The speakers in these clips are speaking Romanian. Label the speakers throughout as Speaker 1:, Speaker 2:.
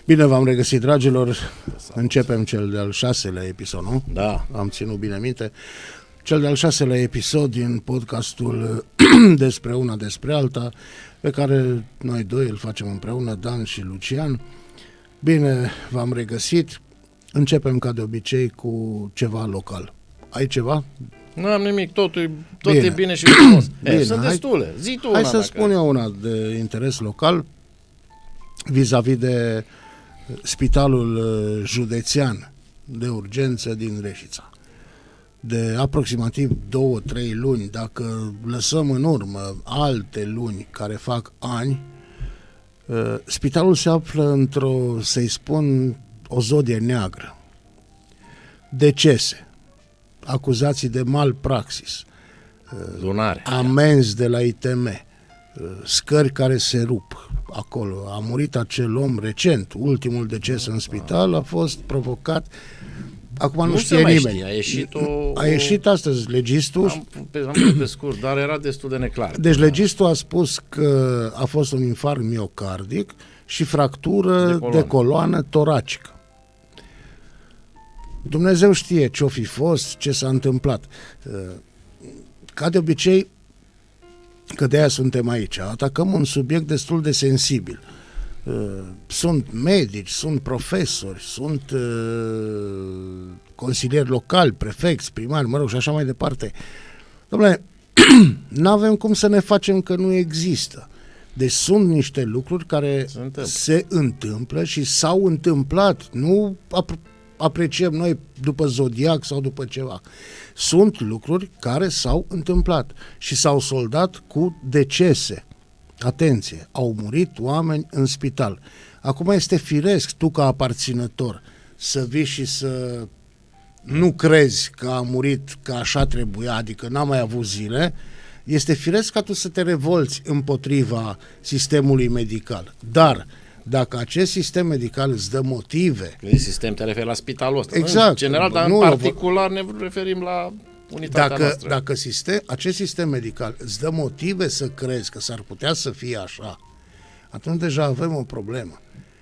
Speaker 1: Bine v-am regăsit, dragilor. Începem cel de-al 6-lea episod, nu?
Speaker 2: Da.
Speaker 1: Am ținut bine minte. Cel de-al 6-lea episod din podcastul Despre una, despre alta, pe care noi doi îl facem împreună, Dan și Lucian. Bine v-am regăsit. Începem ca de obicei cu ceva local. Ai ceva?
Speaker 2: Nu am nimic, tot e bine și frumos. Sunt destule. Zi tu
Speaker 1: Hai
Speaker 2: una,
Speaker 1: să spun eu una de interes local vis-a-vis de Spitalul Județean de Urgență din Reșița. De aproximativ 2-3 luni, dacă lăsăm în urmă alte luni care fac ani, spitalul se află într-o, să-i spun, o zodie neagră. Decese, acuzații de malpraxis,
Speaker 2: lunare,
Speaker 1: amenzi de la ITM, scări care se rup acolo. A murit acel om recent, ultimul deces în spital a fost provocat, acum nu știe nimeni.
Speaker 2: A
Speaker 1: ieșit astăzi legistul.
Speaker 2: Am pe scurt, dar era destul de neclar.
Speaker 1: Deci legistul a spus că a fost un infarct miocardic și fractură de coloană toracică. Dumnezeu știe ce-o fi fost, ce s-a întâmplat. Ca de obicei, că de aia suntem aici, atacăm un subiect destul de sensibil. Sunt medici, sunt profesori, sunt consilieri locali, prefecți, primari, mă rog, și așa mai departe. Dom'le, n-avem cum să ne facem că nu există. Deci sunt niște lucruri care se întâmplă și s-au întâmplat. Nu apreciem noi după zodiac sau după ceva. Sunt lucruri care s-au întâmplat și s-au soldat cu decese. Atenție, au murit oameni în spital. Acum este firesc tu ca aparținător să vii și să nu crezi că a murit, că așa trebuia, adică n-a mai avut zile. Este firesc ca tu să te revolți împotriva sistemului medical. Dar dacă acest sistem medical îți dă motive...
Speaker 2: Când sistem te referi la spitalul ăsta.
Speaker 1: Exact.
Speaker 2: În general, dar în particular ne referim la unitatea noastră.
Speaker 1: Dacă acest sistem medical îți dă motive să crezi că s-ar putea să fie așa, atunci deja avem o problemă.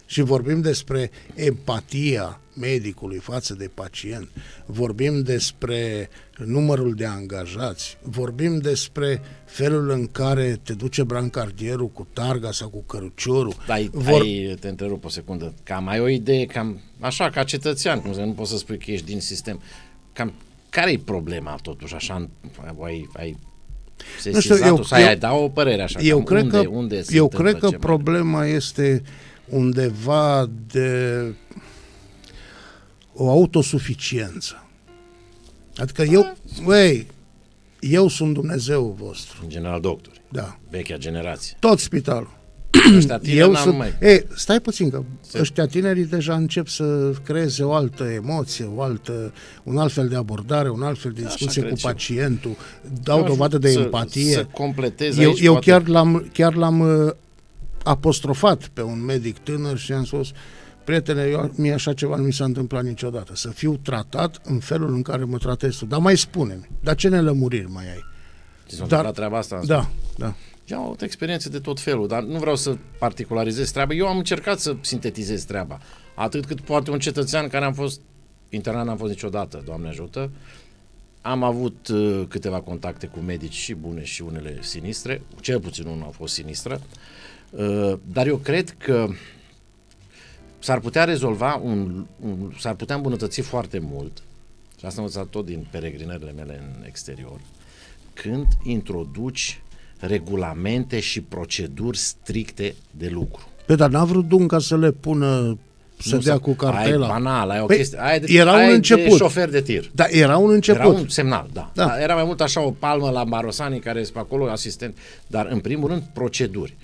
Speaker 1: Și vorbim despre empatia medicului față de pacient, vorbim despre numărul de angajați, vorbim despre felul în care te duce brancardierul cu targa sau cu căruciorul.
Speaker 2: Te întrerup o secundă, cam ai o idee, cam așa, ca cetățean, cum să nu poți să spui că ești din sistem, cam care-i problema totuși, așa, ai sesizat-o, ai dat o părere așa,
Speaker 1: eu cred că
Speaker 2: problema
Speaker 1: este undeva de o autosuficiență. Adică eu sunt Dumnezeu vostru.
Speaker 2: În general doctori.
Speaker 1: Da.
Speaker 2: Vechea generație.
Speaker 1: Tot spitalul. Stai puțin, că ăștia tinerii deja încep să creeze o altă emoție, un alt fel de abordare, un alt fel de discuție cu pacientul, dau dovadă de empatie.
Speaker 2: Să completeze
Speaker 1: eu chiar l-am apostrofat pe un medic tânăr și am spus: prietene, mie așa ceva nu mi s-a întâmplat niciodată, să fiu tratat în felul în care mă tratezi tu. Dar mai spune-mi, dar ce nelămuriri mai ai?
Speaker 2: Ți s-a întâmplat treaba asta?
Speaker 1: Da.
Speaker 2: Eu am avut experiențe de tot felul, dar nu vreau să particularizez treaba. Eu am încercat să sintetizez treaba. Atât cât poate un cetățean care am fost internat, n-am fost niciodată, Doamne ajută. Am avut câteva contacte cu medici și bune și unele sinistre, cel puțin unul a fost sinistră, dar eu cred că s-ar putea rezolva, s-ar putea îmbunătăți foarte mult, și asta am învățat tot din peregrinările mele în exterior, când introduci regulamente și proceduri stricte de lucru.
Speaker 1: Dar n-a vrut Dunca să le pună, să dea cu cartela.
Speaker 2: Ai banal, ai o chestie, ai de șofer de tir.
Speaker 1: Da, era un început.
Speaker 2: Era un semnal, da. Era mai mult așa o palmă la Barosani, care este pe acolo asistent, dar în primul rând proceduri.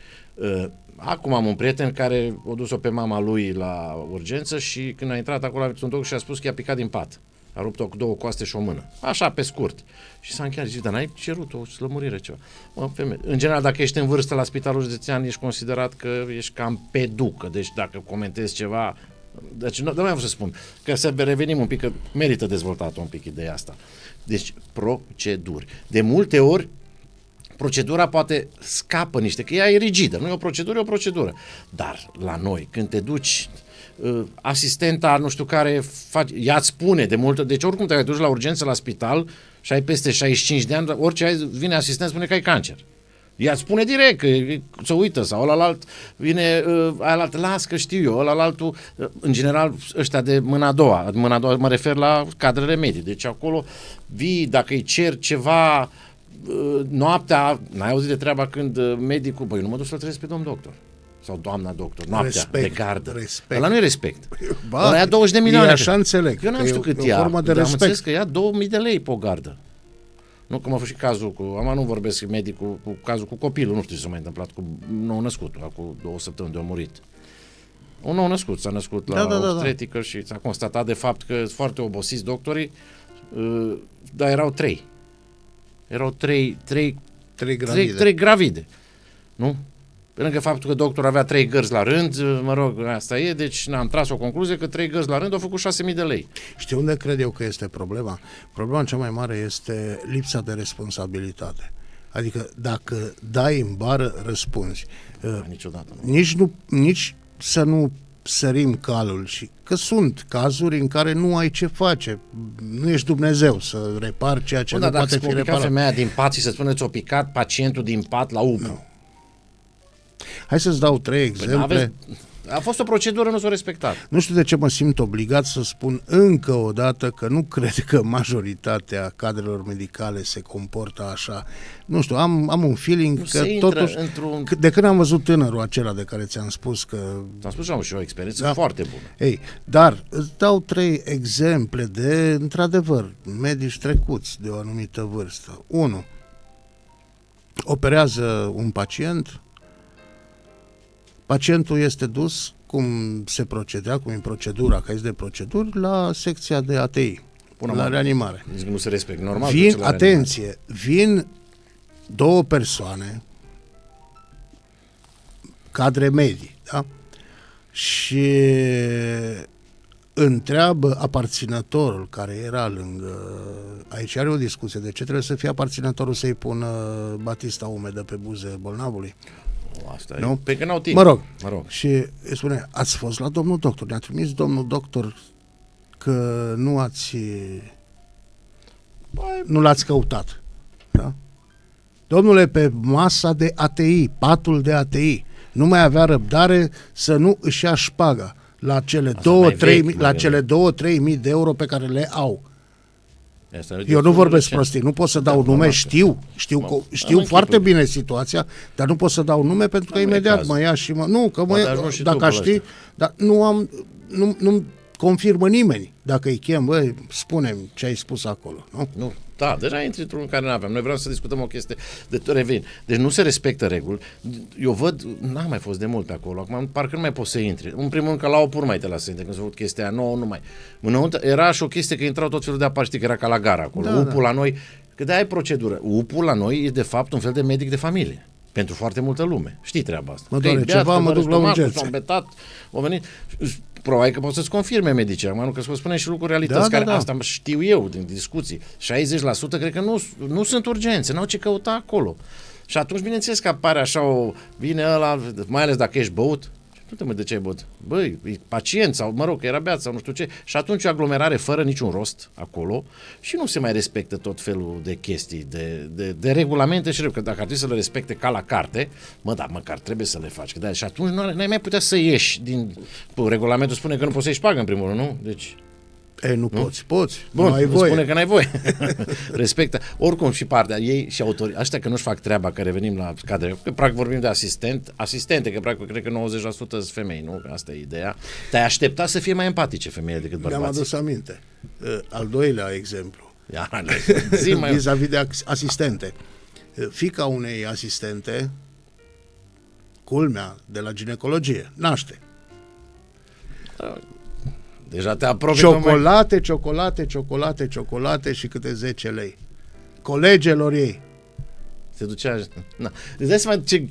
Speaker 2: Acum am un prieten care a dus-o pe mama lui la urgență și când a intrat acolo a un doctor și a spus că i-a picat din pat. A rupt-o cu 2 coaste și o mână. Așa, pe scurt. Și s-a încheiat. Zice, dar n-ai cerut o slămurire, ceva. În general, dacă ești în vârstă la spitalul județean, ești considerat că ești cam pe ducă. Deci dacă comentezi ceva... Deci nu mai vreau să spun. Că să revenim un pic, că merită dezvoltat un pic ideea asta. Deci, proceduri. De multe ori, procedura poate scapă niște, că ea e rigidă, nu e o procedură, e o procedură. Dar la noi, când te duci, asistenta, nu știu care, ea îți spune de multă, deci oricum te duci la urgență la spital și ai peste 65 de ani, orice vine asistent spune că ai cancer. Ea îți spune direct că se uită sau ălalalt vine, ălalalt, las că știu eu, ălalaltul, în general ăștia de mâna a doua mă refer la cadrele medii, deci acolo vii, dacă îi cer ceva noaptea, n-ai auzit de treaba când medicul, băi, nu mă duc să-l trezesc pe domn doctor sau doamna doctor, noaptea,
Speaker 1: respect,
Speaker 2: de gardă.
Speaker 1: Respect.
Speaker 2: Ăla nu e respect. Ăla ia 20 de milioane.
Speaker 1: Așa înțeleg.
Speaker 2: Eu n-am știut cât ia,
Speaker 1: formă de
Speaker 2: dar am înțeles
Speaker 1: respect.
Speaker 2: că ia 2000 de lei pe o gardă. Nu, cum a fost și cazul cu, nu vorbesc medicul, cu cazul cu copilul, nu știu ce s-a mai întâmplat cu nou născut, acum 2 săptămâni de a murit. Un nou născut, s-a născut la obstetrică și s-a constatat de fapt că sunt foarte obosiți doctorii, dar erau 3. Erau 3 gravide. Nu? Pe lângă faptul că doctorul avea 3 gărzi la rând, mă rog, asta e, deci am tras o concluzie că 3 gărzi la rând au făcut 6.000 de lei.
Speaker 1: Știi unde cred eu că este problema? Problema cea mai mare este lipsa de responsabilitate. Adică dacă dai în bară, răspunzi.
Speaker 2: Niciodată.
Speaker 1: Nici să nu sărim calul, și că sunt cazuri în care nu ai ce face. Nu ești Dumnezeu să repari ceea ce nu poate fi reparat.
Speaker 2: Dacă femeia din pat și să spună ți-o picat pacientul din pat la UPU.
Speaker 1: Nu. Hai să-ți dau 3 exemple.
Speaker 2: A fost o procedură, nu s-o respectat.
Speaker 1: Nu știu de ce mă simt obligat să spun încă o dată că nu cred că majoritatea cadrelor medicale se comportă așa. Nu știu, am un feeling
Speaker 2: nu
Speaker 1: că totuși, de când am văzut tânărul acela de care ți-am spus că...
Speaker 2: Ți-am spus și am și o experiență foarte bună.
Speaker 1: Ei, dar îți dau 3 exemple de, într-adevăr, medici trecuți de o anumită vârstă. 1. Operează un pacient. Pacientul este dus, cum se procedea, cum e procedura, că este de proceduri, la secția de ATI, la reanimare.
Speaker 2: Nici nu se respect, normal.
Speaker 1: Vin 2 persoane, cadre medii, da? Și întreabă aparținătorul care era lângă, aici are o discuție, de ce trebuie să fie aparținătorul să-i pună batista umedă pe buze bolnavului?
Speaker 2: Asta
Speaker 1: nu?
Speaker 2: Pe că n-au timp.
Speaker 1: Mă rog. Și îi spune, ați fost la domnul doctor, ne-a trimis domnul doctor că nu l-ați căutat. Da? Domnule, pe masa de ATI, patul de ATI, nu mai avea răbdare să nu își ia șpaga la cele 2-3 mii de euro pe care le au. Eu nu vorbesc prostii, nu pot să dau nume, știu foarte bine situația, dar nu pot să dau nume pentru că imediat mă ia și dacă știi, dar nu confirmă nimeni. Dacă îi chem, băi, spune-mi ce ai spus acolo, nu?
Speaker 2: Nu. Da, deja intri într-un care nu avem. Noi vreau să discutăm o chestie revin. Deci nu se respectă reguli. Eu văd, n-am mai fost de mult pe acolo. Acum parcă nu mai poți să intri. În primul rând că la opur mai te lasă să intri. Când s-a făcut chestia nouă, nu mai. Era și o chestie că intrau tot felul de apari, știi că era ca la gara acolo. Da, UPU la noi, că de-aia e procedură. UPU la noi e de fapt un fel de medic de familie. Pentru foarte multă lume. Știi treaba asta.
Speaker 1: Mă doare ceva, mă duc la urgență.
Speaker 2: S-a îmbetat, au venit. Probabil că pot să-ți confirme medicii, nu că să spune și lucruri realități care asta știu eu din discuții. 60% cred că nu sunt urgențe, n-au ce căuta acolo. Și atunci, bineînțeles că apare așa vine ăla, mai ales dacă ești băut, nu te mă de ce ai băut. Băi, e pacient sau, mă rog, că era beat sau nu știu ce. Și atunci o aglomerare fără niciun rost acolo și nu se mai respectă tot felul de chestii, de regulamente și că dacă ar trebui să le respecte ca la carte, dar măcar trebuie să le faci. Că și atunci n-ai mai putea să ieși din... regulamentul spune că nu poți să-i pagă în primul rând, nu? Deci...
Speaker 1: nu poți.
Speaker 2: Bun, nu ai voie. Spune că n-ai voie. Respectă. Oricum și partea ei și autorii, ăștia că nu-și fac treaba, că revenim la cadre, că practic vorbim de asistente, că practic cred că 90% sunt femei, nu? Asta e ideea. Te-ai aștepta să fie mai empatice femeile decât bărbații.
Speaker 1: Mi-am adus aminte. Al doilea exemplu. Vis-a-vis de asistente. Fiica unei asistente, culmea, de la ginecologie, naște.
Speaker 2: Deja te apropii. Ciocolate și câte 10 lei. Colegelor ei. Se ducea... Îți dai seama ce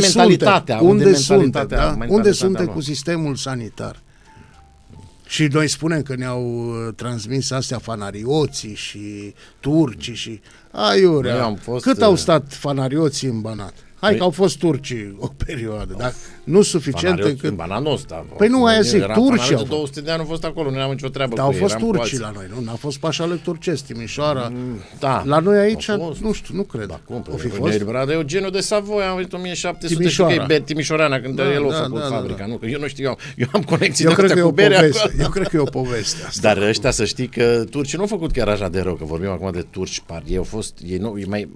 Speaker 2: mentalitatea?
Speaker 1: Unde suntem cu sistemul sanitar? Și noi spunem că ne-au transmis astea fanarioții și turcii și... Aiurea, cât au stat fanarioții în Banat? Hai că au fost turcii o perioadă, dar nu suficient încât...
Speaker 2: În Banat nu ăsta.
Speaker 1: Păi nu, aia zic, turcii au
Speaker 2: 200 de ani au fost acolo, nu am nicio treabă
Speaker 1: dar
Speaker 2: cu
Speaker 1: au fost
Speaker 2: ei,
Speaker 1: turcii la noi, nu? N-a fost pașale turcesc, Timișoara.
Speaker 2: Da.
Speaker 1: La noi aici, nu știu, nu cred.
Speaker 2: Da, cum?
Speaker 1: O fi fost?
Speaker 2: Eugenio de Savoia, am venit 1700,
Speaker 1: Timișoara.
Speaker 2: știu că e Timișoreana, când el a făcut fabrica. Nu, că eu nu știu, eu am conexii de astea cu berea.
Speaker 1: Eu cred că e o poveste asta.
Speaker 2: Dar ăștia să știi că turcii nu au făcut chiar așa de rău, că vorbim acum de turci, ei au fost,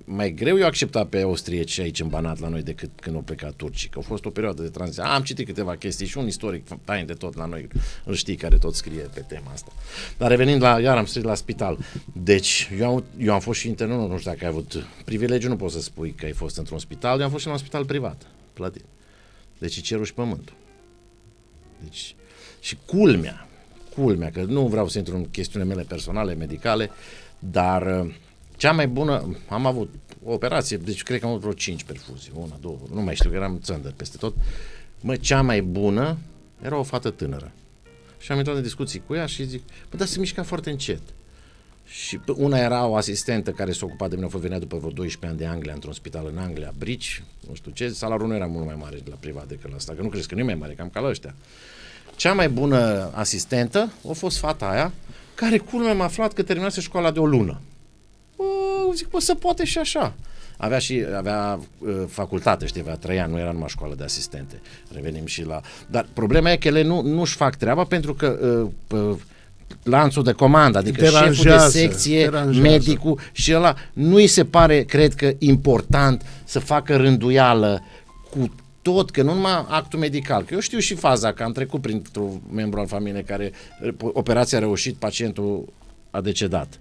Speaker 2: mai greu eu accepta pe austrieci aici în Banat la noi decât când au plecat turcii, că a fost o perioadă de tranziție. Am citit câteva chestii și un istoric fain de tot la noi, îl știi, care tot scrie pe tema asta. Dar revenind iar am strigat la spital. Deci, eu am fost și internul, nu știu dacă ai avut privilegiu, nu poți să spui că ai fost într-un spital, eu am fost și la un spital privat, plătit. Deci cerul și pământul. Deci, și culmea, că nu vreau să intru în chestiunile mele personale, medicale, dar cea mai bună, am avut o operație, deci cred că am avut vreo 5 perfuzii, 1, 2, nu mai știu, că eram țândăr peste tot. Cea mai bună era o fată tânără. Și am intrat în discuții cu ea și zic, dar se mișca foarte încet. Și una era o asistentă care s-a ocupat de mine, venea după vreo 12 ani de Anglia, într-un spital în Anglia, Brici, nu știu ce, salariul nu era mult mai mare la privat decât la asta, că nu crezi că nu e mai mare, cam ca la ăștia. Cea mai bună asistentă a fost fata aia, care culmea m-a aflat că terminase școala de o lună. Zic, se poate și așa. Avea facultate, știi, avea 3 ani, nu era numai școală de asistente. Revenim și la... Dar problema e că ele nu-și fac treaba pentru că lanțul de comandă, adică șeful de secție, medicul și ăla, nu-i se pare, cred că, important să facă rânduială cu tot, că nu numai actul medical, că eu știu și faza, că am trecut printr-un membru al familiei care operația a reușit, pacientul a decedat.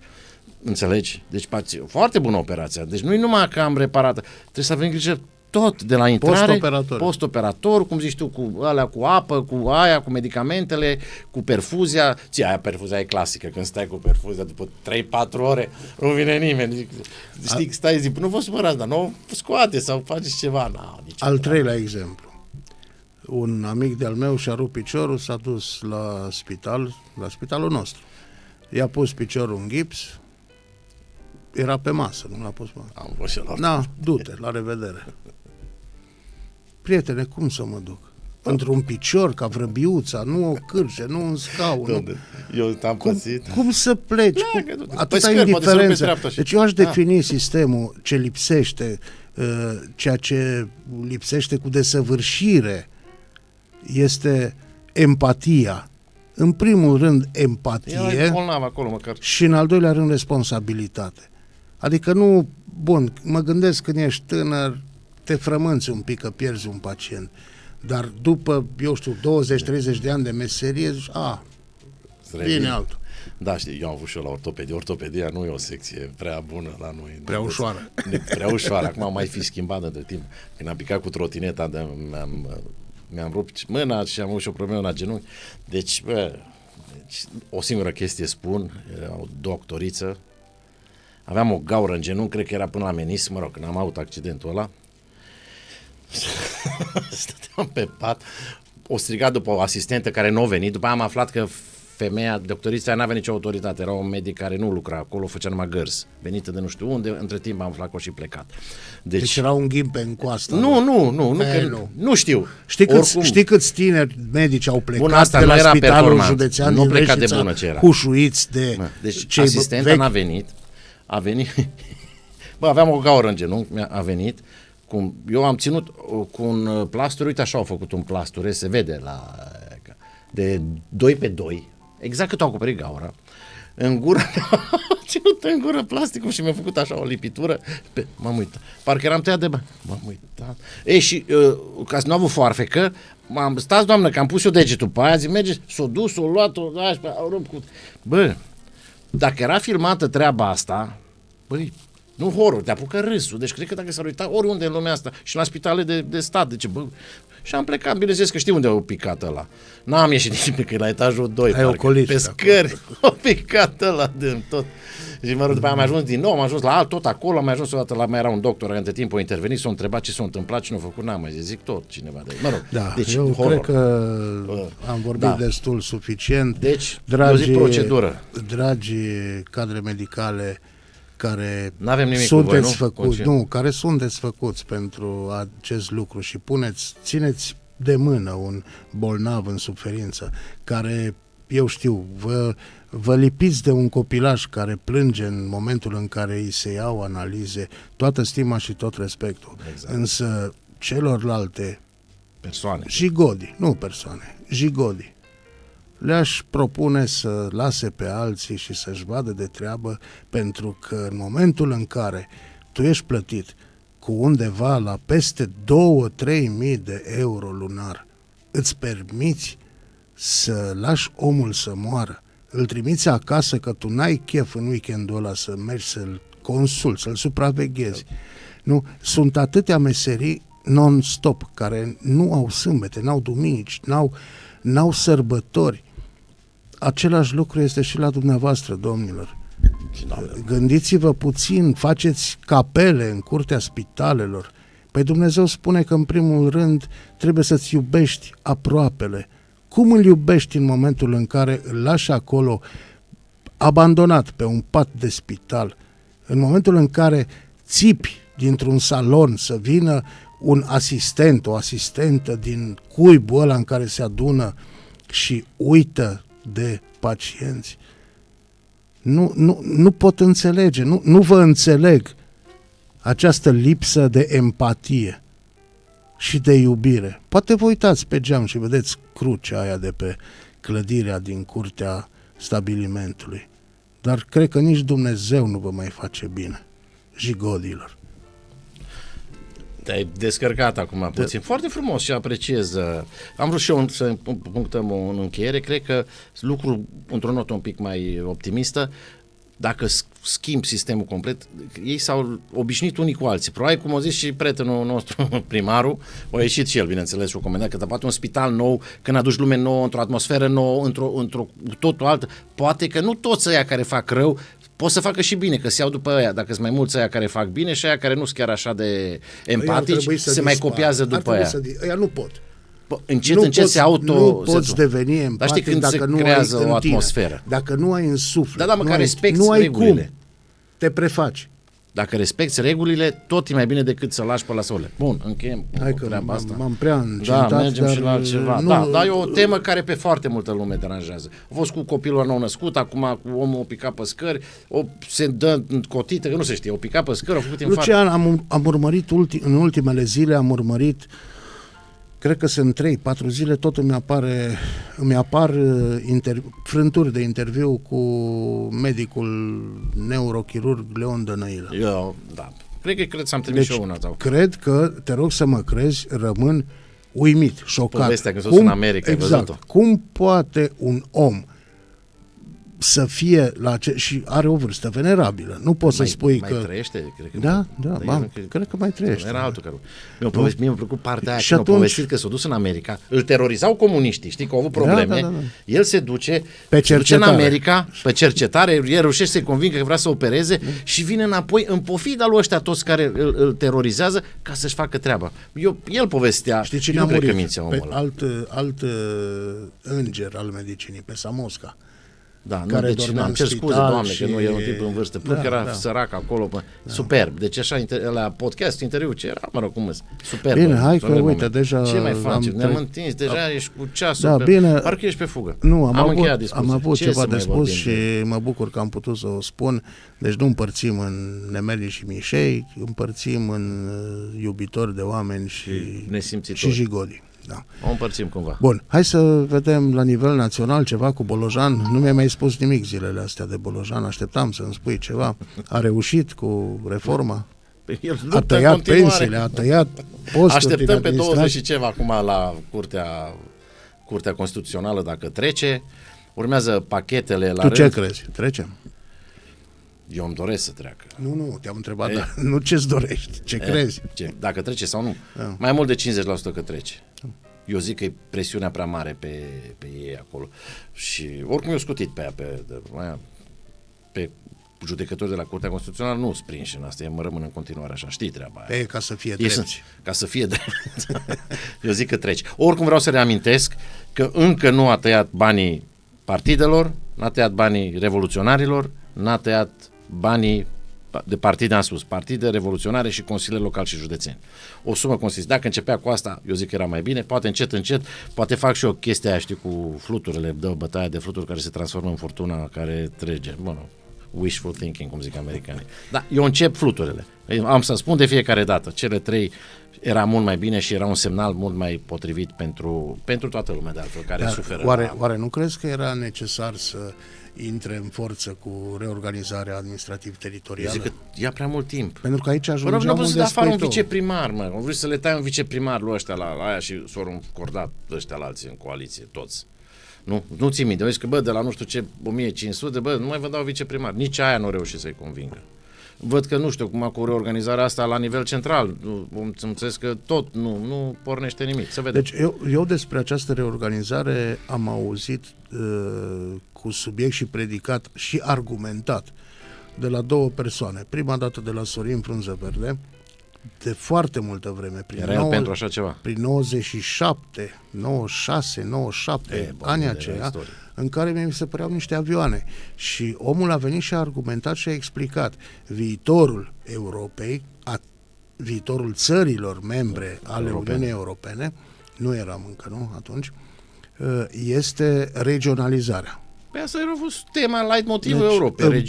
Speaker 2: Înțelegi? Deci foarte bună operația. Deci nu e numai că am reparat, trebuie să avem grijă tot de la intrare, post-operator, cum zici tu, cu alea, cu apă, cu aia, cu medicamentele, cu perfuzia. Perfuzia e clasică, când stai cu perfuzia după 3-4 ore, nu vine nimeni. Știi, stai zi, nu vă supărați, dar nu scoate sau faceți ceva.
Speaker 1: Al treilea exemplu. Un amic de-al meu și-a rupt piciorul, s-a dus la spital, la spitalul nostru. I-a pus piciorul în gips, era pe masă, nu l-a pus pe masă.
Speaker 2: Am fost
Speaker 1: du-te, la revedere. Prietene, cum să mă duc? Într-un picior, ca vrăbiuța, nu o cârce, nu un scaun.
Speaker 2: Eu te-am pățit.
Speaker 1: Cum să pleci? Atâta indiferență. Deci eu aș defini sistemul ce lipsește, ceea ce lipsește cu desăvârșire este empatia. În primul rând empatie
Speaker 2: acolo, măcar.
Speaker 1: Și în al doilea rând responsabilitate. Adică nu, bun, mă gândesc când ești tânăr, te frămânți un pic că pierzi un pacient, dar după, 20-30 de ani de meserie, zici, vine altul.
Speaker 2: Da, știi, eu am avut și eu la ortopedie. Ortopedia nu e o secție prea bună la noi.
Speaker 1: Prea ușoară.
Speaker 2: Prea ușoară. Acum mai fi schimbat între timp. Când am picat cu trotineta, mi-am rupt mâna și am avut și o problemă la genunchi. Deci, o singură chestie spun, o doctoriță, aveam o gaură în genunchi, cred că era până la menis, când am avut accidentul ăla, stăteam pe pat, o strigat după o asistentă care nu a venit, după aia am aflat că femeia, doctorița, n-avea nicio autoritate, era un medic care nu lucra acolo, făcea numai gărzi, venită de nu știu unde, între timp am aflat că o și plecat.
Speaker 1: Deci era un ghimpe în coastă.
Speaker 2: Nu știu.
Speaker 1: Știi câți tineri medici au plecat de la spitalul județean
Speaker 2: nu
Speaker 1: din
Speaker 2: plecat
Speaker 1: Reșița,
Speaker 2: de bună ce era.
Speaker 1: Hușuiți de
Speaker 2: deci
Speaker 1: cei
Speaker 2: asistenta
Speaker 1: vechi.
Speaker 2: a venit, aveam o gaură în genunchi, a venit, eu am ținut cu un plastur, uite așa au făcut un plastur, se vede de 2x2, exact cât au acoperit gaura, în gură, ținut în gură plasticul și mi-a făcut așa o lipitură, m-am uitat, parcă eram tăiat de bani, m-am uitat, și ca să nu am avut foarfecă, stați doamnă, că am pus eu degetul pe aia, zic, merge, s-o dus, s-o luat, au rupt cu... Dacă era filmată treaba asta, Nu horror, te apucă râsul. Deci cred că dacă s-ar uita oriunde în lumea asta și la spitale de stat, de ce, bă, și am plecat, bineînțeles că știu unde au picat ăla. N-am ieșit nimic, la etajul 2, pe scări, au picat ăla de tot. Și mă rog, după aia am ajuns din nou, am ajuns la alt, tot acolo, am ajuns o dată la, mai era un doctor care între timp a intervenit, s-a întrebat ce s-a întâmplat și nu a făcut, n-am mai zic tot cineva de, mă rog.
Speaker 1: Da,
Speaker 2: deci,
Speaker 1: eu
Speaker 2: horror.
Speaker 1: cred că am vorbit destul suficient.
Speaker 2: Deci, eu zic procedură.
Speaker 1: Dragi cadre medicale care care sunteți făcuți pentru acest lucru și țineți de mână un bolnav în suferință, care, eu știu, vă lipiți de un copilaș care plânge în momentul în care îi se iau analize, toată stima și tot respectul. Exact. Însă celorlalte
Speaker 2: persoane,
Speaker 1: jigodi, le-aș propune să lase pe alții și să-și vadă de treabă, pentru că în momentul în care tu ești plătit cu undeva la peste 2-3 mii de euro lunar, îți permiți să lași omul să moară, îl trimiți acasă că tu n-ai chef în weekendul ăla să mergi să-l consulți, să-l supraveghezi. Nu? Sunt atâtea meserii non-stop care nu au sâmbete, n-au duminici, n-au sărbători. Același lucru este și la dumneavoastră, domnilor. Gândiți-vă puțin, faceți capele în curtea spitalelor. Păi Dumnezeu spune că în primul rând trebuie să-ți iubești aproapele. Cum îl iubești în momentul în care îl lași acolo abandonat pe un pat de spital? În momentul în care țipi dintr-un salon să vină un asistent, o asistentă din cuibul ăla în care se și uită de pacienți. Nu pot înțelege, nu vă înțeleg această lipsă de empatie și de iubire. Poate vă uitați pe geam și vedeți crucea aia de pe clădirea din curtea stabilimentului. Dar cred că nici Dumnezeu nu vă mai face bine, jigodilor.
Speaker 2: Te-ai descărcat acum puțin. Foarte frumos și apreciez. Am vrut și eu să punctăm în încheiere. Cred că lucrul într-o notă un pic mai optimistă, dacă schimb sistemul complet, ei s-au obișnuit unii cu alții. Probabil, cum a zis și prietenul nostru, primarul, a ieșit și el, bineînțeles, și a comentat că poate un spital nou, când aduci lume nouă, într-o atmosferă nouă, într-o totul altă, poate că nu toți ăia care fac rău pot să facă și bine, că se iau după aia, dacă sunt mai mulți aia care fac bine și aia care nu sunt chiar așa de empatici, se mai copiază după aia.
Speaker 1: Ăia nu pot.
Speaker 2: Încet se
Speaker 1: Nu poți deveni empatic.
Speaker 2: Dar știi când dacă se creează o atmosferă.
Speaker 1: Dacă nu ai în suflet,
Speaker 2: da, măcar respecti regulile.
Speaker 1: Cum, te prefaci.
Speaker 2: Dacă respecti regulile, tot e mai bine decât să lași pe la sole. Bun, încheiem treaba asta.
Speaker 1: M-am prea încetat,
Speaker 2: da, mergem și la altceva. Dar e o temă care pe foarte multă lume deranjează. A fost cu copilul nou născut, acum cu omul o picat pe scări, se dă în cotită, că nu se știe, o picat pe scări, a făcut infarct.
Speaker 1: Lucian, am urmărit în ultimele zile, cred că sunt 3-4 zile, tot îmi apar frânturi de interviu cu medicul neurochirurg Leon Dănăilă.
Speaker 2: Cred că ți-am trimis și eu una.
Speaker 1: Cred că, te rog să mă crezi, rămân uimit, șocat.
Speaker 2: Povestea că sunt în America,
Speaker 1: exact,
Speaker 2: ai văzut-o.
Speaker 1: Cum poate un om să fie și are o vârstă venerabilă. Nu poți să spui că...
Speaker 2: Mai trăiește? Cred că
Speaker 1: cred că mai trăiește.
Speaker 2: Era altul care... Mie mi-a plăcut partea aia când au povestit că s-a dus în America, îl terorizau comuniștii, știi că au avut probleme, da. El se duce în America pe cercetare, el reușește să-i convingă că vrea să opereze și vine înapoi în pofida lui ăștia toți care îl terorizează ca să-și facă treaba. El povestea,
Speaker 1: știi cine a murit? Alt înger al medicinii, pe Samosca.
Speaker 2: Da, am cer scuze, Doamne, că nu e un tip în vârstă, că era sărac acolo, superb. Deci așa, la podcast, interviu, ce era, mă rog, cum îți, superb.
Speaker 1: Bine, hai că, uite, deja...
Speaker 2: Ce mai facem? Ne-am întins, deja ești cu ceasul, parcă ești pe fugă.
Speaker 1: Nu, am avut ceva de spus și mă bucur că am putut să o spun. Deci nu împărțim în nemeli și mișei, împărțim în iubitori de oameni și jigodi. Da.
Speaker 2: O împărțim cumva.
Speaker 1: Bun, hai să vedem la nivel național ceva cu Bolojan. Nu mi-ai mai spus nimic zilele astea de Bolojan, așteptam să-mi spui ceva. A reușit cu reforma? A tăiat pensiile, a tăiat posturi.
Speaker 2: Așteptăm pe 20 și ceva acum la Curtea Constituțională dacă trece. Urmează pachetele la
Speaker 1: Tu ce crezi? Trecem?
Speaker 2: Eu îmi doresc să treacă.
Speaker 1: Nu, te-am întrebat, dar nu ce-ți dorești, ce crezi.
Speaker 2: Dacă trece sau nu. Mai mult de 50% că trece. Eu zic că e presiunea prea mare pe ei acolo. Și oricum eu scutit pe aia, pe judecători de la Curtea Constituțională nu sunt prinși în asta, ei mă rămân în continuare așa, știi treaba aia.
Speaker 1: Ca să fie drepți.
Speaker 2: Ca să fie drept. Eu zic că treci. Oricum vreau să reamintesc că încă nu a tăiat banii partidelor, n-a tăiat banii revoluționarilor, n-a tăiat banii de partide, am spus, partide revoluționare și consilieri locali și județeni. O sumă consist. Dacă începea cu asta, eu zic că era mai bine, poate încet, poate fac și eu chestia aia, știi, cu fluturile, dă o bătaie de fluturi care se transformă în furtuna care trece. Wishful thinking, cum zic americanii. Dar eu încep fluturile. Am să spun de fiecare dată, cele 3 era mult mai bine și era un semnal mult mai potrivit pentru toată lumea de altfel care suferă.
Speaker 1: Oare nu crezi că era necesar să intre în forță cu reorganizarea administrativ-teritorială?
Speaker 2: Eu zic că ia prea mult timp.
Speaker 1: Pentru că aici ajungeam unde
Speaker 2: nu vrut să dea afară un viceprimar, mă. Au vrut să le tai un viceprimar lui ăștia la aia și s-au încordat ăștia la alții în coaliție, toți. Nu ții minte, zic că de la nu știu ce 1500, nu mai vă dau viceprimar. Nici aia nu reușit să-i convingă. Văd că nu știu cum cu reorganizarea asta la nivel central, înțeles că tot nu pornește nimic. Să vedem.
Speaker 1: Deci eu despre această reorganizare am auzit cu subiect și predicat și argumentat de la 2 persoane. Prima dată de la Sorin Frunză Verde, de foarte multă vreme.
Speaker 2: Era el pentru așa ceva?
Speaker 1: Prin 97, 96, 97, anii aceia, în care mi se păreau niște avioane. Și omul a venit și a argumentat și a explicat viitorul Europei, viitorul țărilor membre ale Uniunii Europene, nu eram încă, nu, atunci, este regionalizarea.
Speaker 2: Pe asta a fost tema, leitmotivul Europei.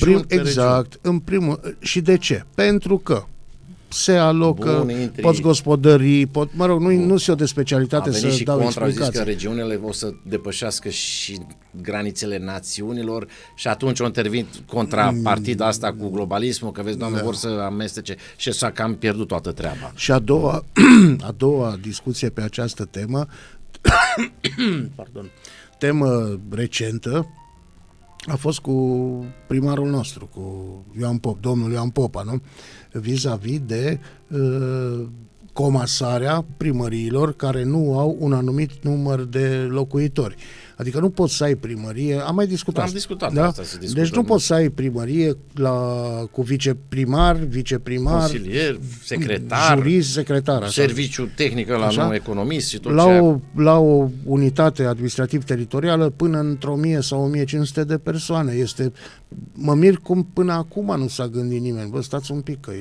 Speaker 1: În primul. Și de ce? Pentru că se alocă, poți gospodări, nu se o de specialitate să dau explicații.
Speaker 2: A zis că regiunile o să depășească și granițele națiunilor și atunci o intervin contra partida asta cu globalismul, că vezi, doamne, vor să amestece și s-a cam pierdut toată treaba.
Speaker 1: Și a doua discuție pe această temă, temă recentă, a fost cu primarul nostru, cu domnul Ioan Popa, nu? Vis-a-vis de comasarea primăriilor care nu au un anumit număr de locuitori. Adică nu poți să ai primărie, am mai discutat.
Speaker 2: Am discutat
Speaker 1: da?
Speaker 2: asta, se discută.
Speaker 1: Deci nu poți să ai primărie cu viceprimar,
Speaker 2: consilier, secretar,
Speaker 1: jurist, secretar, așa.
Speaker 2: Serviciu tehnic la nou economist și tot
Speaker 1: la o unitate administrativ-teritorială până între 1000 sau 1500 de persoane. Mă mir cum până acum nu s-a gândit nimeni. Bă, stați un pic că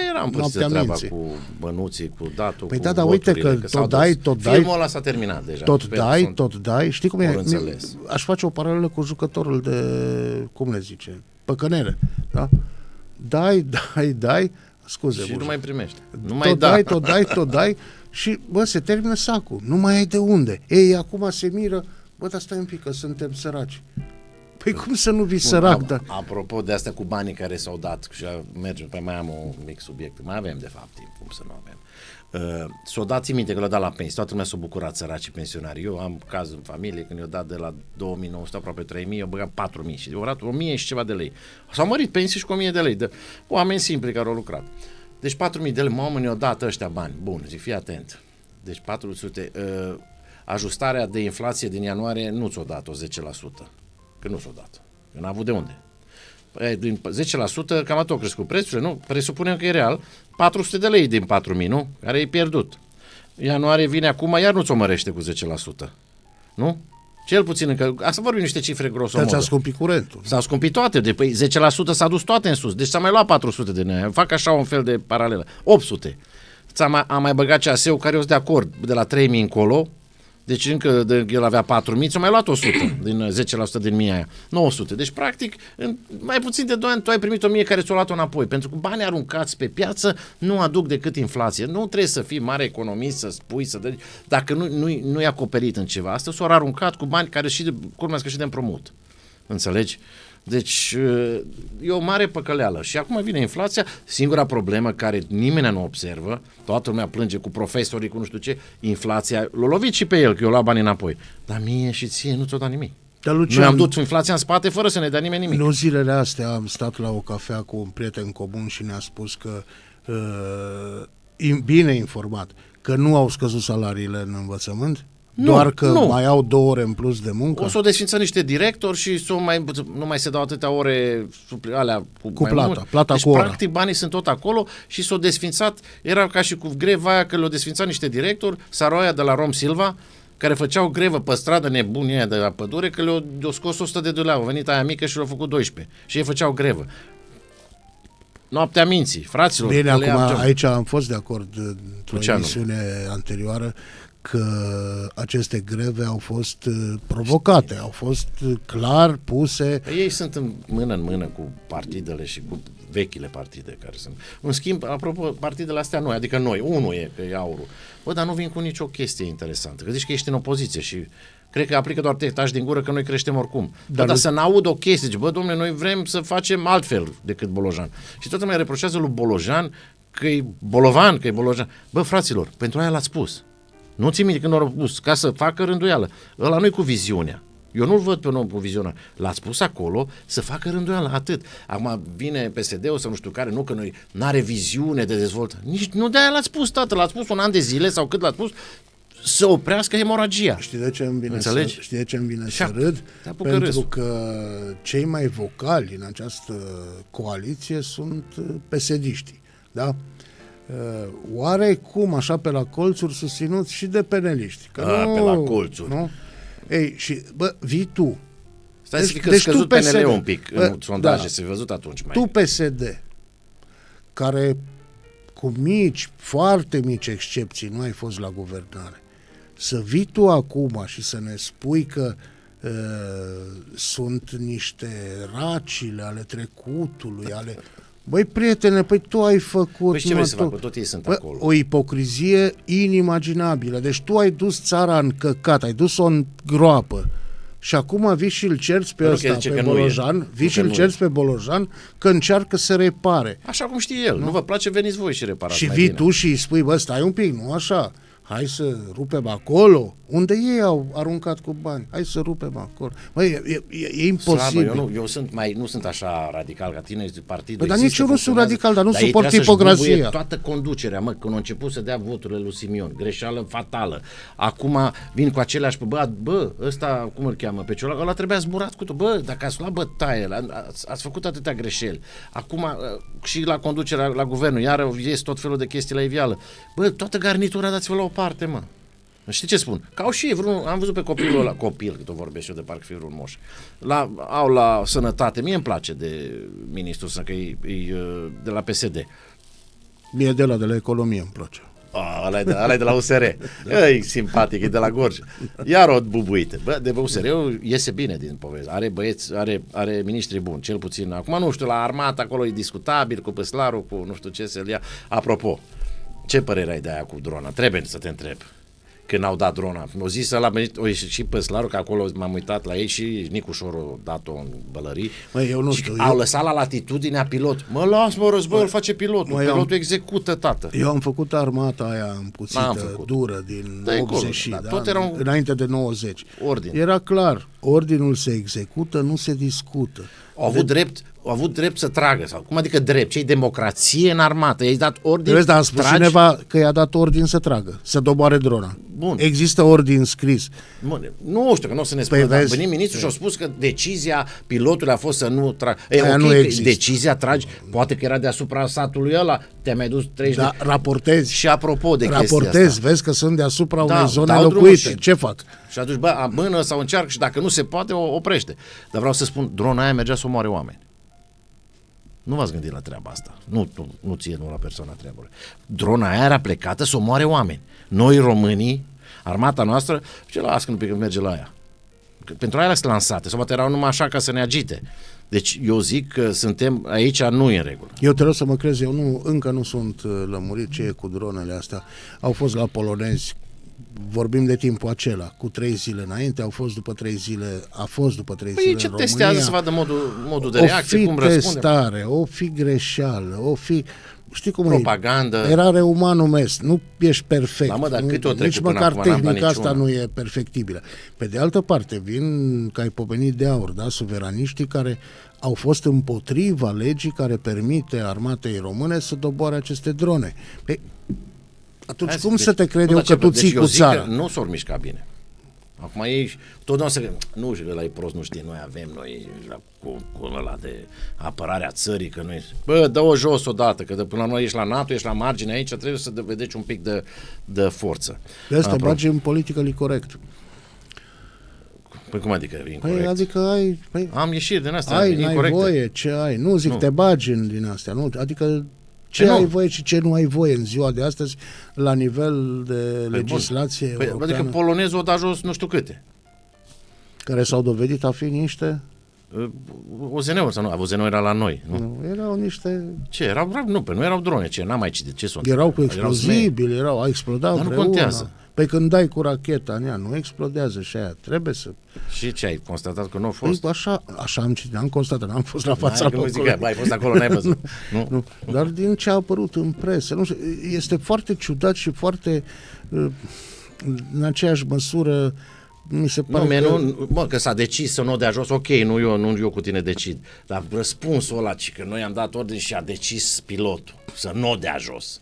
Speaker 2: eram păsit treaba cu bănuții, cu datul,
Speaker 1: păi
Speaker 2: cu
Speaker 1: da, uite că tot dai.
Speaker 2: Filmul ăla s-a terminat deja.
Speaker 1: Tot dai. Știi cum e? Aș face o paralelă cu jucătorul de, cum le zice, păcănere. Da? Dai, scuze.
Speaker 2: Și nu mai primești.
Speaker 1: Tot dai și, bă, se termină sacul. Nu mai ai de unde. Ei, acum se miră, bă, dar stai un pic că suntem săraci. Păi cum să nu vii sărac?
Speaker 2: Apropo de asta cu banii care s-au dat, și mergem, pe mai am un mic subiect, mai avem de fapt timp, cum să nu avem. S-o dați minte că l-a dat la pensii, toată lumea s-a bucurat, săracii pensionari. Eu am caz în familie, când i-au dat de la 2900, aproape 3000, eu băgat 4000 și de 1000 și ceva de lei. S-au mărit pensii și cu 1000 de lei, de oameni simpli care au lucrat. Deci 4000 de lei, mamă, ne-au dat ăștia bani. Bun, zic, fii atent. Deci 400, ajustarea de inflație din ianuarie nu ți-o dat-o 10%. Că nu s-o dat. Că n-a avut de unde. Din 10%, cam atât au crescut prețurile, nu? Presupunem că e real. 400 de lei din 4.000, nu? Care e pierdut. Ianuarie vine acum, iar nu ți-o mărește cu 10%. Nu? Cel puțin încă, asta vorbim niște cifre grosomodă.
Speaker 1: S-a scumpit curentul.
Speaker 2: S-a scumpit toate, de 10% s-a dus toate în sus. Deci s-a mai luat 400 de lei. Fac așa un fel de paralelă. 800. Am mai băgat CAS-ul care eu sunt de acord, de la 3.000 încolo. Deci încă el avea 4.000, ți-o mai luat 100 din 10% din 1000 aia. 900. Deci practic, în mai puțin de 2 ani tu ai primit 1000 care ți-o luat înapoi. Pentru că banii aruncați pe piață nu aduc decât inflație. Nu trebuie să fii mare economist, să spui, să dai, dacă nu e acoperit în ceva. Asta s-au aruncat cu bani care și de împrumut. Înțelegi? Deci e o mare păcăleală. Și acum vine inflația, singura problemă care nimeni nu observă, toată lumea plânge cu profesorii, cu nu știu ce, inflația, l-a lovit și pe el, că eu la bani înapoi. Dar mie și ție nu ți-o da nimic.
Speaker 1: Dar, Lucian,
Speaker 2: noi am dus inflația în spate fără să ne dea nimeni nimic.
Speaker 1: Nu zilele astea am stat la o cafea cu un prieten comun și ne-a spus că, bine informat, că nu au scăzut salariile în învățământ, doar că mai au 2 ore în plus de muncă.
Speaker 2: O să o desfință niște directori și nu mai se dau atâtea ore alea
Speaker 1: cu plata
Speaker 2: deci,
Speaker 1: cu ora.
Speaker 2: Practic, banii sunt tot acolo și s-au desfințat, era ca și cu greva aia, că le-au desfințat niște directori, Saroia de la Rom Silva, care făceau grevă pe stradă, nebunii aia de la pădure, că le-au scos 100 de dolari, au venit aia mică și le-au făcut 12 și ei făceau grevă. Noaptea minții, fraților.
Speaker 1: Bine, acum aici am fost de acord într-o emisiune anterioară că aceste greve au fost provocate, au fost clar puse.
Speaker 2: Ei sunt în mână cu partidele și cu vechile partide care sunt. În schimb, apropo, partidele astea noi, adică noi, unul e, că e Aurul. Bă, dar nu vin cu nicio chestie interesantă. Că zici că ești în opoziție și cred că aplică doar te taci din gură că noi creștem oricum. Dar să n-aud o chestie, zici, bă, dom'le, noi vrem să facem altfel decât Bolojan. Și toată lumea reproșează lui Bolojan că e bolovan, că e Bolojan. Bă, fraților, pentru aia l-ați spus. Nu ți minte când l-au pus, ca să facă rânduială. Ăla nu-i cu viziunea. Eu nu-l văd pe un om cu viziunea. L-ați pus acolo să facă rânduială, atât. Acum vine PSD-ul sau nu știu care, nu că noi n-are viziune de dezvoltare. Nici nu de-aia l-ați spus, tată, l-ați spus un an de zile sau cât l-ați spus, să oprească hemoragia.
Speaker 1: Știi de ce îmi vine să râd? Pentru că cei mai vocali în această coaliție sunt PSD-știi, da? Oarecum, așa pe la colțuri, susținuți și de peneliști. Că nu,
Speaker 2: pe la colțuri.
Speaker 1: Nu? Ei, și, bă, vii tu.
Speaker 2: Stai să fii că scăzut PNL un pic în sondaje, s-a văzut atunci mai.
Speaker 1: Tu PSD, care cu mici, foarte mici excepții, nu ai fost la guvernare, să vii tu acum și să ne spui că sunt niște racile ale trecutului, ale... Băi, prietene, păi tu ai făcut...
Speaker 2: Păi ce vrei să facă? Tot ei sunt acolo.
Speaker 1: O ipocrizie inimaginabilă. Deci tu ai dus țara în căcat, ai dus-o în groapă și acum vii și îl cerți pe ăsta, pe Bolojan, vii și îl cerți pe Bolojan că încearcă să repare.
Speaker 2: Așa cum știe el. Nu vă place, veniți voi și reparați.
Speaker 1: Și vii tu și îi spui, bă, stai un pic, nu așa. Hai să rupem acolo, unde ei au aruncat cu bani. Hai să rupem acolo. Băi, e imposibil.
Speaker 2: Slavă, eu nu sunt așa radical ca tine, partidul.
Speaker 1: Dar nici eu nu sunt radical, dar nu suport ipocrazia.
Speaker 2: Toată conducerea, mă, când a început să dea voturile lui Simion, greșeală fatală. Acum vin cu aceleași, bă, ăsta, cum îl cheamă, pe Ciolac, ăla trebuia zburat cu tot. Bă, dacă ați luat bătaie, ați făcut atâtea greșeli. Acum și la conducerea, la guvernul, iar ies tot felul de chestii la iveală. Bă, toată garnitura dați-vă la o parte, mă. Știi ce spun? Că au și ei am văzut pe copilul ăla, cât o vorbesc eu de parcă fi vreun moș. Au la sănătate, mie îmi place de ministrul ăsta, că e de la PSD.
Speaker 1: Mie de la economie îmi place.
Speaker 2: Ăla e de la USR. E simpatic, e de la Gorj. Iar o bubuită. Bă, de USR-ul iese bine din poveste. Are băieți, are miniștri buni, cel puțin. Acum nu știu, la armată acolo e discutabil, cu Păslaru, cu nu știu ce să-l ia. Apropo, ce părere ai de aia cu drona? Trebuie să te întreb. Când au dat drona. O zis ăla, și Păslaru, că acolo m-am uitat la ei și Nicu Șoru a dat-o în bălării.
Speaker 1: Măi, eu nu știu.
Speaker 2: Au lăsat la latitudinea pilot. Mă las, mă, războiul îl face pilotul. Pilotul execută, tată.
Speaker 1: Eu am făcut armata aia împuțită, dură, din 80, înainte de 90.
Speaker 2: Ordin.
Speaker 1: Era clar, ordinul se execută, nu se discută.
Speaker 2: Au avut drept să tragă. Sau cum adică drept? Ce-i democrație în armată? I-ai dat ordin?
Speaker 1: Vezi, dar a spus cineva că i-a dat ordin să tragă, să doboare drona.
Speaker 2: Bun.
Speaker 1: Există ordin scris.
Speaker 2: Bun. Nu știu, că nu o să ne spună, dar venit ministrul și a spus că decizia pilotului a fost să nu tragă.
Speaker 1: Nu există.
Speaker 2: Decizia tragi, poate că era deasupra satului ăla, te-ai mai dus 30
Speaker 1: de... raportezi.
Speaker 2: Și apropo de chestia asta.
Speaker 1: Vezi că sunt deasupra unei zone locuite. Ce fac?
Speaker 2: Și atunci, amână sau încearcă și dacă nu se poate, o oprește. Dar vreau să spun, drona aia mergea să omoare oameni. Nu v-ați gândit la treaba asta. Nu ție, nu la persoana trebului. Drona aia era plecată să omoare oameni. Noi, românii, armata noastră, ce lasă când merge la aia? Pentru aia sunt lansate. Sau poate erau numai așa ca să ne agite. Deci eu zic că suntem aici, nu e în regulă.
Speaker 1: Eu te rog să mă crezi, încă nu sunt lămurit ce e cu dronele astea. Au fost la polonezi, vorbim de timpul acela, cu 3 zile înainte, a fost după 3 zile în
Speaker 2: ce
Speaker 1: România.
Speaker 2: Testează să vadă modul de reacție, cum răspunde?
Speaker 1: O fi testare, o fi greșeală, o fi... știi cum
Speaker 2: propagandă.
Speaker 1: Erare umanum est, nu ești perfect.
Speaker 2: Da, mă, dar cât o trecut
Speaker 1: nici
Speaker 2: până
Speaker 1: măcar
Speaker 2: acum, n-am dat
Speaker 1: tehnica asta
Speaker 2: niciuna.
Speaker 1: nu e perfectibilă. Pe de altă parte, vin, că ai pomenit de aur, da, suveraniștii care au fost împotriva legii care permite armatei române să doboare aceste drone. Păi, atunci cum să te crezi eu că tu ții cu țara?
Speaker 2: Nu s-or mișca bine. Acum ei totdeauna să... Nu, ăla e prost, nu știe, noi cu ăla de apărarea țării, că noi... Bă, dă-o jos odată, că de până la noi ești la NATO, ești la margine aici, trebuie să vedeți un pic de forță.
Speaker 1: De asta bagi în politically corect.
Speaker 2: Păi cum adică incorect?
Speaker 1: Păi adică ai... Păi,
Speaker 2: am ieșiri din astea
Speaker 1: ai,
Speaker 2: incorrecte.
Speaker 1: n-ai voie, ce ai? Nu zic, te bagi din astea, nu? Adică ce ai voie și ce nu ai voie în ziua de astăzi la nivel de legislație europeană.
Speaker 2: Adică polonezul o da jos nu știu câte.
Speaker 1: Care s-au dovedit a fi niște...
Speaker 2: OZN-uri sau nu? OZN era la noi. Nu,
Speaker 1: erau niște...
Speaker 2: Ce? Erau, nu, nu erau drone, ce? N-am mai citit. Ce sunt?
Speaker 1: Erau cu explozibili, au explodat
Speaker 2: dar nu contează.
Speaker 1: Păi când dai cu racheta în ea, nu explodează și aia, trebuie să...
Speaker 2: Și ce, ai constatat că nu a fost?
Speaker 1: Păi așa am citit, am constatat, n-am fost la fața locului.
Speaker 2: Ai fost acolo, n-ai văzut.
Speaker 1: Nu. Dar din ce a apărut în presă, nu știu, este foarte ciudat și foarte, în aceeași măsură, mi se pare
Speaker 2: că s-a decis să nu o dea jos, ok, nu eu cu tine decid, dar răspunsul ăla, că noi am dat ordine și a decis pilotul să nu o dea jos.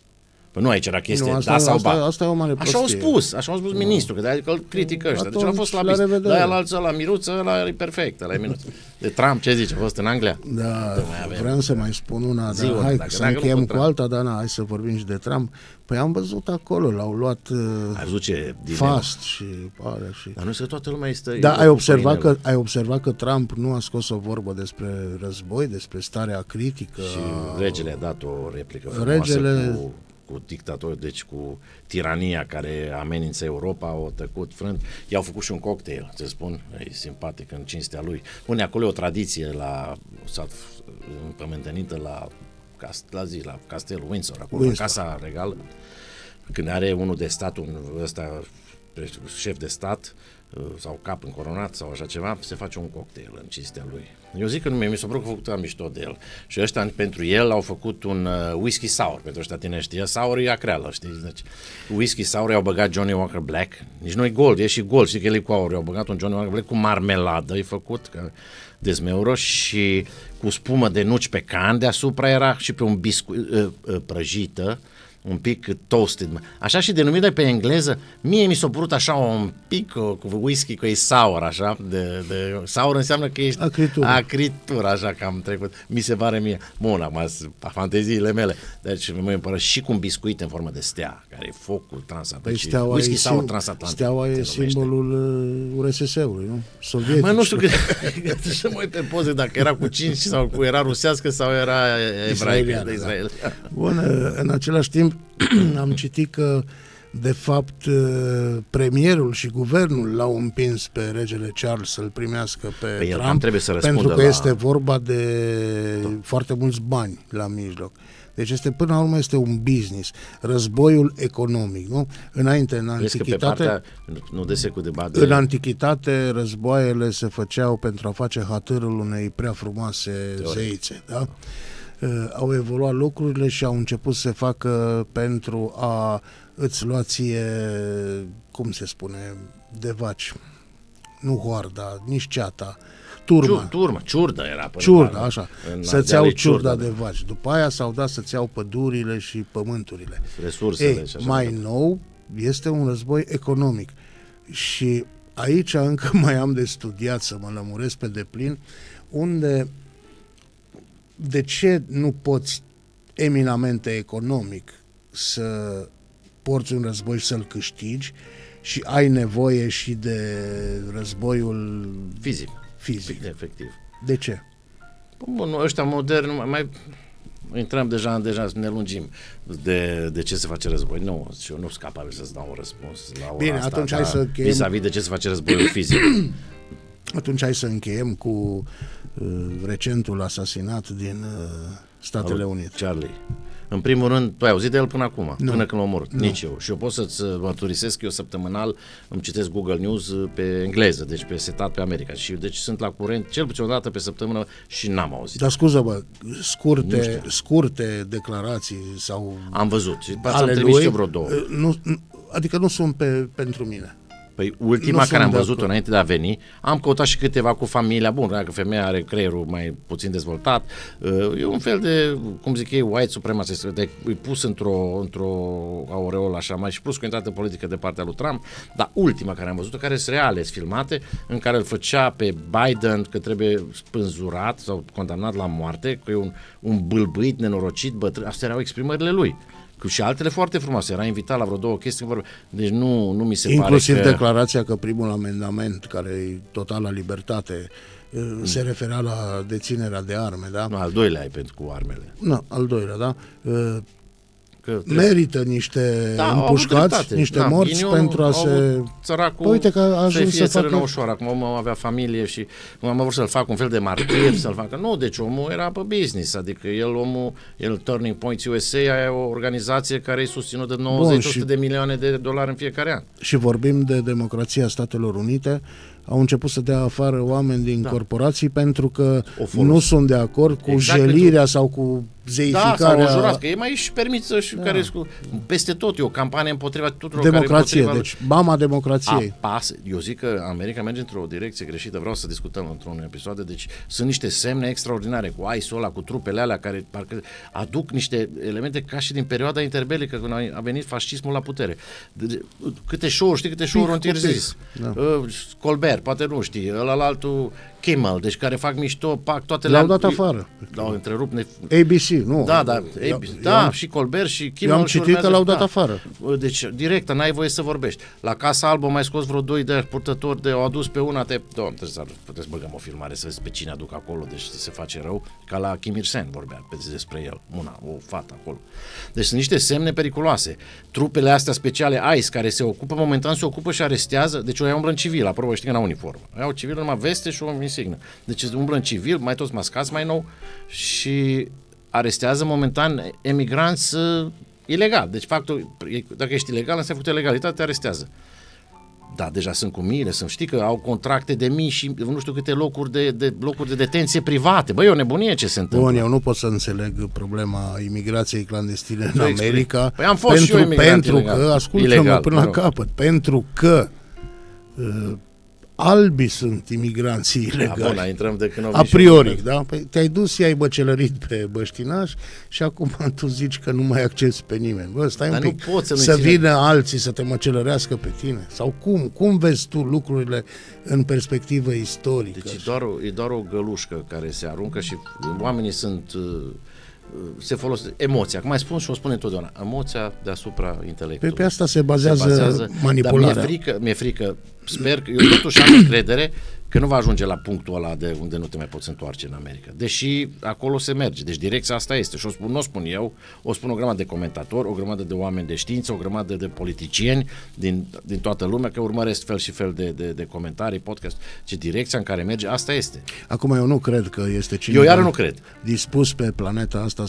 Speaker 2: Păi nu aici era chestie, da sau ba.
Speaker 1: Asta e o mare prostie.
Speaker 2: Așa au spus ministrul, că de-aia îl critică ăștia. Deci a fost la de-aia la alții, la miruță, ăla e perfect, ăla e minut. De Trump, ce zice, a fost în Anglia?
Speaker 1: Da, vreau să mai spun una, dar hai să încheiem cu alta, dar hai să vorbim și de Trump. Păi am văzut acolo, l-au luat fast și pare și...
Speaker 2: Dar nu știu, toată lumea este...
Speaker 1: Da, ai observat că Trump nu a scos o vorbă despre război, despre starea critică.
Speaker 2: Și regele a dat o replică frumoasă cu dictatori, deci cu tirania care amenință Europa, o tăcut frânt. I-au făcut și un cocktail, să spun, e simpatic în cinstea lui. Pune acolo o tradiție s-a împământenită la castelul Windsor, acolo, la Casa Regală, când are unul de stat, șef de stat, sau cap încoronat sau așa ceva, se face un cocktail în cinstea lui. Eu zic că mi s-a părut că a făcut mișto de el. Și ăștia pentru el au făcut un whisky sour, pentru ăștia tine știa, sour e acreală, știi? Deci, whisky sour i-au băgat Johnny Walker Black, nici nu e gold, e și gold, știi că el e cu aur, i-au băgat un Johnny Walker Black cu marmeladă, e făcut, că dezmeură și cu spumă de nuci pecan, deasupra era și pe un biscuit prăjită, un pic toasted. Așa și denumit pe engleză, mie mi s-a părut așa un pic cu whisky, că e sour, așa, de sour înseamnă că ești acritură, așa că am trecut. Mi se pare mie. Bun, acum, fanteziile mele. Deci mă împără și cu un biscuit în formă de stea, care e focul transatlantic.
Speaker 1: Păi
Speaker 2: whisky sour transatlantic.
Speaker 1: Steaua e simbolul URSS-ului, nu? Sovietic.
Speaker 2: Mă, nu știu să mă uit pe poze dacă era cu 5 sau era rusească sau era ebraică de Israel.
Speaker 1: Bun, în același timp am citit că de fapt premierul și guvernul l-au împins pe regele Charles să-l primească pe Trump, pentru că este vorba de foarte mulți bani la mijloc. Deci până la urmă este un business, războiul economic, nu? Înainte, în antichitate, în antichitate războaiele se făceau pentru a face hatârul unei prea frumoase zeițe, da? Au evoluat lucrurile și au început să se facă pentru a îți lua ție, cum se spune, de vaci. Nu hoarda, nici ceata,
Speaker 2: ciurdă era.
Speaker 1: Ciurda, așa. Să-ți iau ciurda de vaci. După aia s-au dat să-ți iau pădurile și pământurile.
Speaker 2: Resursele.
Speaker 1: Mai nou este un război economic. Și aici încă mai am de studiat să mă lămuresc pe deplin de ce nu poți eminamente economic să porți un război și să-l câștigi și ai nevoie și de războiul fizic.
Speaker 2: Efectiv.
Speaker 1: De ce?
Speaker 2: Bun, ăștia moderni, mai intrăm deja ne lungim de ce se face război. Nu, și eu nu sunt capabil să-ți dau un răspuns la ora
Speaker 1: Bine,
Speaker 2: asta,
Speaker 1: atunci hai să încheiem.
Speaker 2: Vis-a-vis de ce se face războiul fizic.
Speaker 1: Atunci hai să încheiem cu recentul asasinat din Statele Unite.
Speaker 2: Charlie. În primul rând, tu ai auzit de el până acum,
Speaker 1: Nu.
Speaker 2: până când l-a omorât,
Speaker 1: Nu.
Speaker 2: nici eu. Și eu pot să-ți mărturisesc că eu săptămânal îmi citesc Google News pe engleză, deci pe setat pe America. Și deci sunt la curent cel puțin o dată pe săptămână și n-am auzit.
Speaker 1: Dar scuză-mă, scurte declarații sau
Speaker 2: Am văzut și am
Speaker 1: ale
Speaker 2: trimis
Speaker 1: lui,
Speaker 2: eu vreo două.
Speaker 1: adică nu sunt pentru mine.
Speaker 2: Păi ultima care am văzut-o înainte de a veni, am căutat și câteva cu familia. Bun, dacă femeia are creierul mai puțin dezvoltat, e un fel de, cum zic ei, white supremacist, de îi pus într-o aureolă așa mai și plus cu intrată politică de partea lui Trump, dar ultima care am văzut-o, care sunt reale, sunt filmate, în care îl făcea pe Biden că trebuie spânzurat sau condamnat la moarte, că e un bâlbâit, nenorocit, bătrân. Astea erau exprimările lui. Și altele foarte frumoase. Era invitat la vreo două chestii. Deci nu mi se
Speaker 1: inclusiv
Speaker 2: pare că...
Speaker 1: declarația că primul amendament, care e totală libertate, se referea la deținerea de arme, da?
Speaker 2: Nu, al doilea ai pentru cu armele.
Speaker 1: Nu, al doilea, da?
Speaker 2: Că
Speaker 1: merită niște împușcați, niște morți pentru a se...
Speaker 2: Săracul,
Speaker 1: uite că a ajuns să
Speaker 2: facă...
Speaker 1: facă...
Speaker 2: ușoară. Acum omul avea familie și am vrut să-l fac un fel de martir, să-l facă... Nu, deci omul era pe business, adică el Turning Points USA e o organizație care e susținută de $90-100 de milioane în fiecare an.
Speaker 1: Și vorbim de democrația Statelor Unite, au început să dea afară oameni din corporații pentru că nu sunt de acord cu jelirea sau cu zeificarea...
Speaker 2: Da, sau înjurați, că e mai și permiță și care peste tot, e o campanie împotriva tuturor
Speaker 1: democrație,
Speaker 2: care
Speaker 1: deci mama democrației.
Speaker 2: Eu zic că America merge într-o direcție greșită, vreau să discutăm într-un episod, deci sunt niște semne extraordinare cu ISIS-ul ăla, cu trupele alea care parcă aduc niște elemente ca și din perioada interbelică când a venit fascismul la putere. Câte show-uri, știi câte show-uri au interzis? Colbert, poate nu știi, ălalăltul Kimmel, deci care fac mișto, toate
Speaker 1: le-au dat afară.
Speaker 2: L-au întrerupt.
Speaker 1: ABC, nu.
Speaker 2: Da, și Colbert și Kimmel.
Speaker 1: Eu am citit că l-au dat afară.
Speaker 2: Deci, direct, n-ai voie să vorbești. La Casa Albă mai scos vreo doi de purtători au adus pe una, puteți să băgăm o filmare să vezi pe cine aduc acolo, deci se face rău, ca la Kim Il-sen vorbea despre el, o fată acolo. Deci sunt niște semne periculoase. Trupele astea speciale ICE, care momentan se ocupă și arestează, deci o iau umblă în civil, apropo, știi că n-au uniformă. Iau civil, numai veste și o insignă. Deci umblă în civil, mai toți mascați mai nou și arestează momentan emigranți ilegal. Deci dacă ești ilegal, înseamnă că legalitate, te arestează. Da, deja sunt cu miile, știi că au contracte de mii și nu știu câte locuri de detenție private. Băi, e o nebunie ce se întâmplă.
Speaker 1: Bun, eu nu pot să înțeleg problema imigrației clandestine în America.
Speaker 2: Păi am fost și eu imigrant
Speaker 1: pentru că, ascultă-mă până la capăt, pentru că albii sunt imigranții ilegali.
Speaker 2: Bun, intrăm de când
Speaker 1: a priori, da? Păi te-ai dus, i-ai băcelărit pe băștinaș și acum tu zici că nu mai accepți pe nimeni. Bă, stai un pic, să vină alții să te măcelărească pe tine. Sau cum vezi tu lucrurile în perspectivă istorică?
Speaker 2: Deci e doar o gălușcă care se aruncă și oamenii se folosește emoția. Cum mai spun și o spune întotdeauna, emoția deasupra intelectului.
Speaker 1: Pe asta se bazează manipularea.
Speaker 2: Dar mi-e frică, sper că eu totuși am încredere că nu va ajunge la punctul ăla de unde nu te mai poți întoarce în America. Deși acolo se merge. Deci direcția asta este. Și nu o spun eu, o spun o grămadă de comentatori, o grămadă de oameni de știință, o grămadă de politicieni din toată lumea, că urmăresc fel și fel de comentarii, podcast. Ce direcția în care merge, asta este.
Speaker 1: Acum eu nu cred că este cineva
Speaker 2: eu iară nu cred.
Speaker 1: dispus pe planeta asta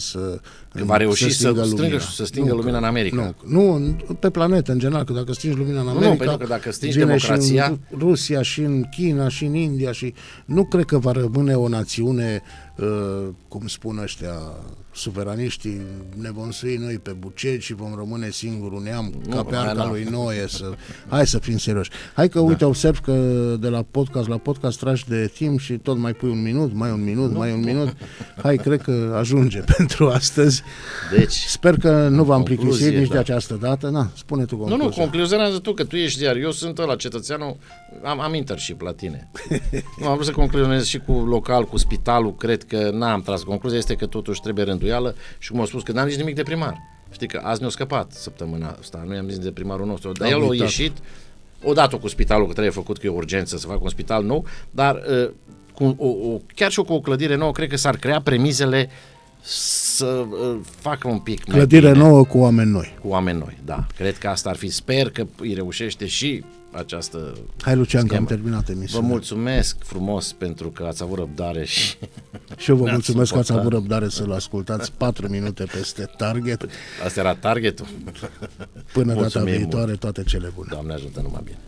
Speaker 1: că
Speaker 2: va reuși să stingă lumina în America.
Speaker 1: Nu, pe planetă în general, că dacă stingi lumina în America,
Speaker 2: pentru că dacă stingi democrația,
Speaker 1: și în Rusia și în China și în India și nu cred că va rămâne o națiune, cum spun ăștia suveraniștii, ne vom sui noi pe bucegi și vom rămâne singurul neam ca pe arca lui Noe. Hai să fim serioși. Hai că uite, observ că de la podcast tragi de timp și tot mai pui un minut, mai un minut. Hai, cred că ajunge pentru astăzi.
Speaker 2: Deci,
Speaker 1: sper că nu v-am plictisit nici de această dată. Na, spune tu concluzia.
Speaker 2: Nu, concluzionează tu, că tu ești ziar. Eu sunt ăla cetățeanul, am internship la tine. Nu, am vrut să concluzionez și cu local, cu spitalul, cred că n-am tras. Concluzia este că totuși trebuie rânduială și cum au spus că n-am nici nimic de primar. Știi că azi ne-a scăpat săptămâna asta, nu i-am zis de primarul nostru, dar el a ieșit odată cu spitalul, că trebuie făcut, că e urgență să facă un spital nou, dar chiar și cu o clădire nouă, cred că s-ar crea premizele să facă un pic mai
Speaker 1: Clădire
Speaker 2: bine
Speaker 1: nouă cu oameni noi.
Speaker 2: cu oameni noi, da. Cred că asta ar fi, sper că îi reușește și această
Speaker 1: Hai, Lucian, că am
Speaker 2: schemă.
Speaker 1: terminat
Speaker 2: Vă
Speaker 1: emisiunea.
Speaker 2: mulțumesc frumos pentru că ați avut răbdare și
Speaker 1: Și eu vă
Speaker 2: ne-ați
Speaker 1: mulțumesc că ați
Speaker 2: suportat.
Speaker 1: avut răbdare să-l ascultați 4 minute peste target.
Speaker 2: Asta era targetul.
Speaker 1: Până data
Speaker 2: Mulțumim
Speaker 1: viitoare, toate cele bune.
Speaker 2: Doamne ajută, numai bine.